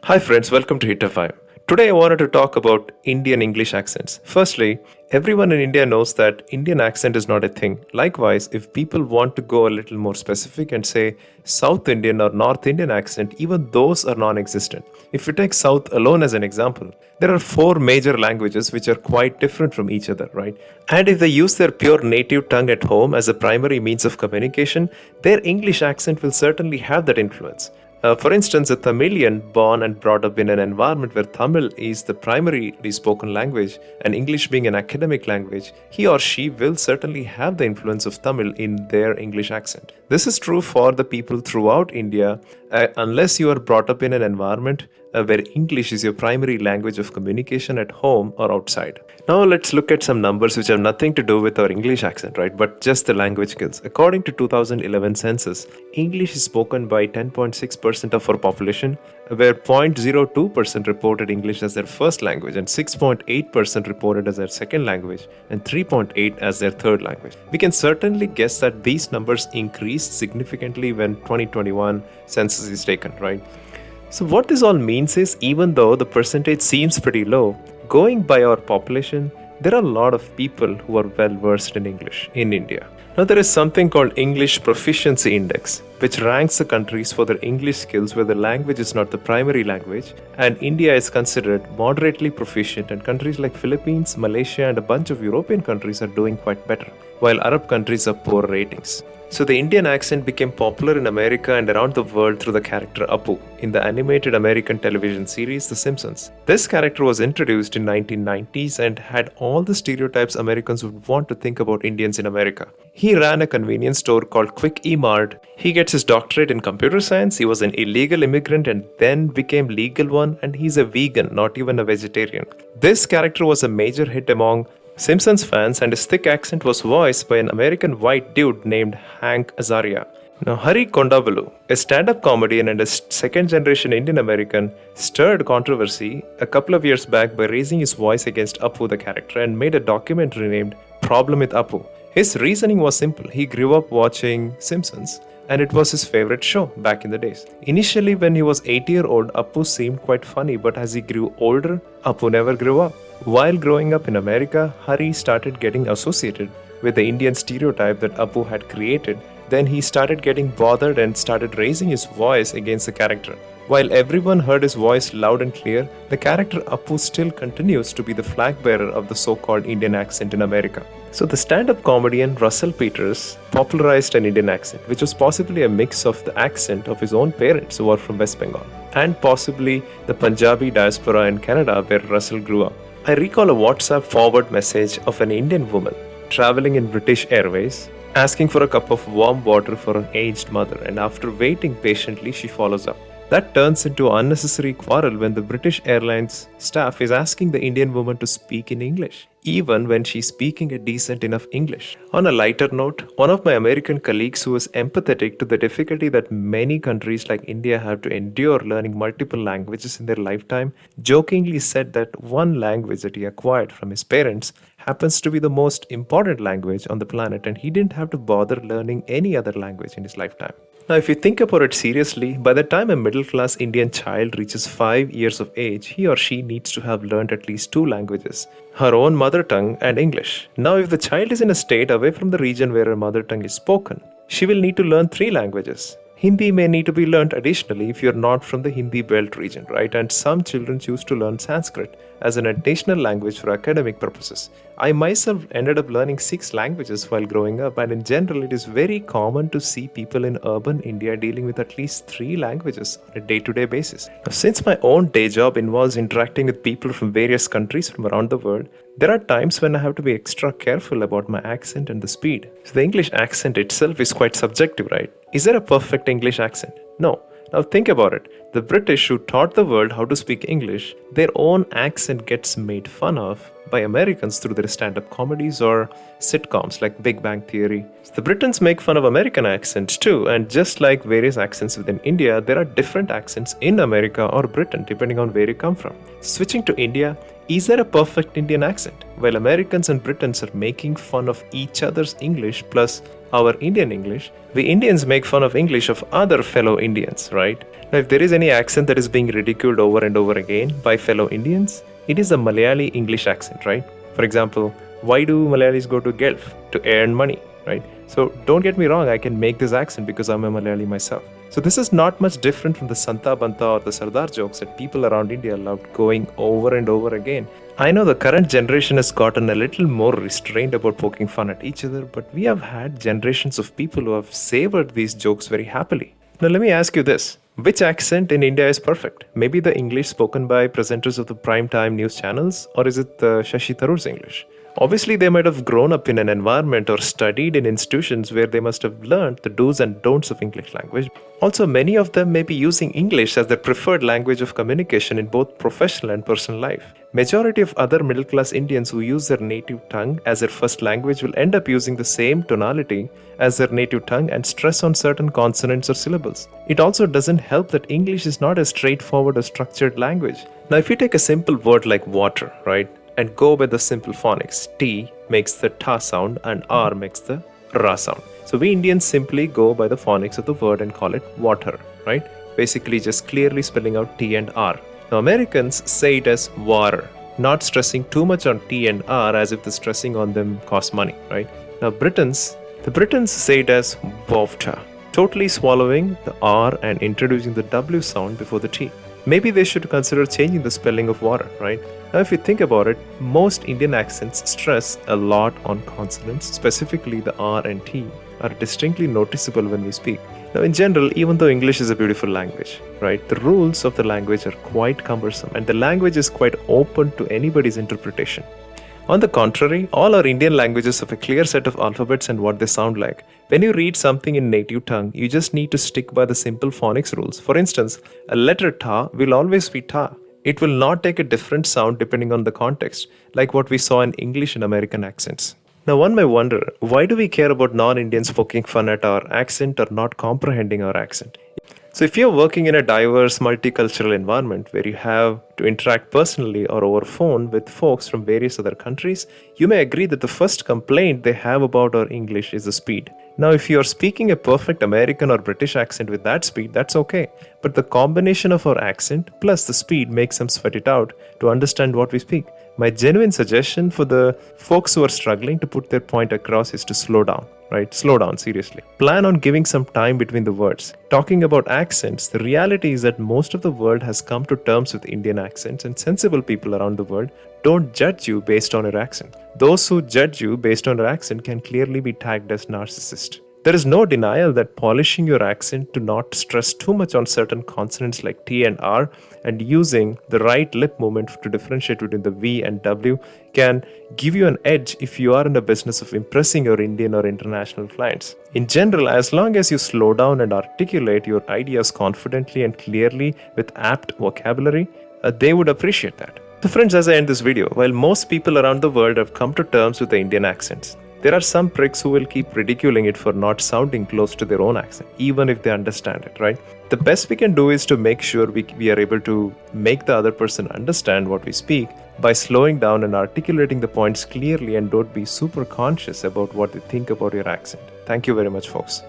Hi friends, welcome to Hit FM. Today I wanted to talk about Indian English accents. Firstly, everyone in India knows that Indian accent is not a thing. Likewise, if people want to go a little more specific and say South Indian or North Indian accent, even those are non-existent. If you take South alone as an example, there are four major languages which are quite different from each other, right? And if they use their pure native tongue at home as a primary means of communication, their English accent will certainly have that influence. For instance, a Tamilian born and brought up in an environment where Tamil is the primarily spoken language and English being an academic language, he or she will certainly have the influence of Tamil in their English accent. This is true for the people throughout India, unless you are brought up in an environment where English is your primary language of communication at home or outside. Now let's look at some numbers which have nothing to do with our English accent, right? But just the language skills. According to 2011 census, English is spoken by 10.6% of our population, where 0.02% reported English as their first language and 6.8% reported as their second language and 3.8% as their third language. We can certainly guess that these numbers increase significantly when 2021 census is taken, right? So what this all means is, even though the percentage seems pretty low, going by our population, there are a lot of people who are well versed in English in India. Now there is something called English Proficiency Index, which ranks the countries for their English skills where the language is not the primary language, and India is considered moderately proficient, and countries like Philippines, Malaysia and a bunch of European countries are doing quite better, while Arab countries have poor ratings. So the Indian accent became popular in America and around the world through the character Apu in the animated American television series The Simpsons. This character was introduced in 1990s and had all the stereotypes Americans would want to think about Indians in America. He ran a convenience store called Quick E-Mart. He gets his doctorate in computer science. He was an illegal immigrant and then became legal one, and he's a vegan, not even a vegetarian. This character was a major hit among Simpsons fans, and his thick accent was voiced by an American white dude named Hank Azaria. Now, Hari Kondavalu, a stand-up comedian and a second-generation Indian American, stirred controversy a couple of years back by raising his voice against Apu the character and made a documentary named Problem with Apu. His reasoning was simple. He grew up watching Simpsons, and it was his favorite show back in the days. Initially, when he was 8-year-old, Apu seemed quite funny, but as he grew older, Apu never grew up. While growing up in America, Hari started getting associated with the Indian stereotype that Apu had created. Then he started getting bothered and started raising his voice against the character. While everyone heard his voice loud and clear, the character Apu still continues to be the flag bearer of the so-called Indian accent in America. So the stand-up comedian Russell Peters popularized an Indian accent, which was possibly a mix of the accent of his own parents who are from West Bengal, and possibly the Punjabi diaspora in Canada where Russell grew up. I recall a WhatsApp forward message of an Indian woman traveling in British Airways, asking for a cup of warm water for an aged mother, and after waiting patiently, she follows up. That turns into an unnecessary quarrel when the British Airlines staff is asking the Indian woman to speak in English, even when she's speaking a decent enough English. On a lighter note, one of my American colleagues who was empathetic to the difficulty that many countries like India have to endure learning multiple languages in their lifetime, jokingly said that one language that he acquired from his parents happens to be the most important language on the planet, and he didn't have to bother learning any other language in his lifetime. Now, if you think about it seriously, by the time a middle-class Indian child reaches 5 years of age, he or she needs to have learned at least 2 languages, her own mother tongue and English. Now, if the child is in a state away from the region where her mother tongue is spoken, she will need to learn 3 languages. Hindi may need to be learned additionally if you're not from the Hindi belt region, right? And some children choose to learn Sanskrit as an additional language for academic purposes. I myself ended up learning 6 languages while growing up, and in general, it is very common to see people in urban India dealing with at least 3 languages on a day-to-day basis. Now, since my own day job involves interacting with people from various countries from around the world, there are times when I have to be extra careful about my accent and the speed. So the English accent itself is quite subjective, right? Is there a perfect English accent? No. Now think about it. The British who taught the world how to speak English, their own accent gets made fun of by Americans through their stand-up comedies or sitcoms like Big Bang Theory. So the Britons make fun of American accents too, and just like various accents within India, there are different accents in America or Britain depending on where you come from. Switching to India, Is there a perfect Indian accent? While Americans and Britons are making fun of each other's English plus our Indian English, we Indians make fun of English of other fellow Indians, right? Now, if there is any accent that is being ridiculed over and over again by fellow Indians, it is the Malayali English accent, right? For example, why do Malayalis go to Gulf? To earn money, right? So don't get me wrong, I can make this accent because I'm a Malayali myself. So this is not much different from the Santa Banta or the Sardar jokes that people around India loved going over and over again. I know the current generation has gotten a little more restrained about poking fun at each other, but we have had generations of people who have savored these jokes very happily. Now let me ask you this. Which accent in India is perfect? Maybe the English spoken by presenters of the primetime news channels, or is it the Shashi Tharoor's English? Obviously, they might have grown up in an environment or studied in institutions where they must have learned the do's and don'ts of English language. Also, many of them may be using English as their preferred language of communication in both professional and personal life. Majority of other middle-class Indians who use their native tongue as their first language will end up using the same tonality as their native tongue and stress on certain consonants or syllables. It also doesn't help that English is not a straightforward or structured language. Now, if you take a simple word like water, right, and go by the simple phonics, T makes the ta sound and R makes the ra sound. So we Indians simply go by the phonics of the word and call it water, right? Basically just clearly spelling out T and R. Now Americans say it as water, not stressing too much on T and R as if the stressing on them costs money, right? Now the Britons say it as water, totally swallowing the R and introducing the W sound before the T. Maybe they should consider changing the spelling of water, right? Now, if you think about it, most Indian accents stress a lot on consonants, specifically the R and T are distinctly noticeable when we speak. Now, in general, even though English is a beautiful language, right, the rules of the language are quite cumbersome and the language is quite open to anybody's interpretation. On the contrary, all our Indian languages have a clear set of alphabets and what they sound like. When you read something in native tongue, you just need to stick by the simple phonics rules. For instance, a letter ta will always be ta. It will not take a different sound depending on the context, like what we saw in English and American accents. Now, one may wonder, why do we care about non-Indians poking fun at our accent or not comprehending our accent? So if you're working in a diverse multicultural environment where you have to interact personally or over phone with folks from various other countries, you may agree that the first complaint they have about our English is the speed. Now, if you're speaking a perfect American or British accent with that speed, that's okay. But the combination of our accent plus the speed makes them sweat it out to understand what we speak. My genuine suggestion for the folks who are struggling to put their point across is to slow down. Right? Slow down, seriously. Plan on giving some time between the words. Talking about accents, the reality is that most of the world has come to terms with Indian accents, and sensible people around the world don't judge you based on your accent. Those who judge you based on your accent can clearly be tagged as narcissist. There is no denial that polishing your accent to not stress too much on certain consonants like T and R and using the right lip movement to differentiate between the V and W can give you an edge if you are in the business of impressing your Indian or international clients. In general, as long as you slow down and articulate your ideas confidently and clearly with apt vocabulary, they would appreciate that. So friends, as I end this video, while most people around the world have come to terms with the Indian accents, there are some pricks who will keep ridiculing it for not sounding close to their own accent, even if they understand it, right? The best we can do is to make sure we are able to make the other person understand what we speak by slowing down and articulating the points clearly, and don't be super conscious about what they think about your accent. Thank you very much, folks.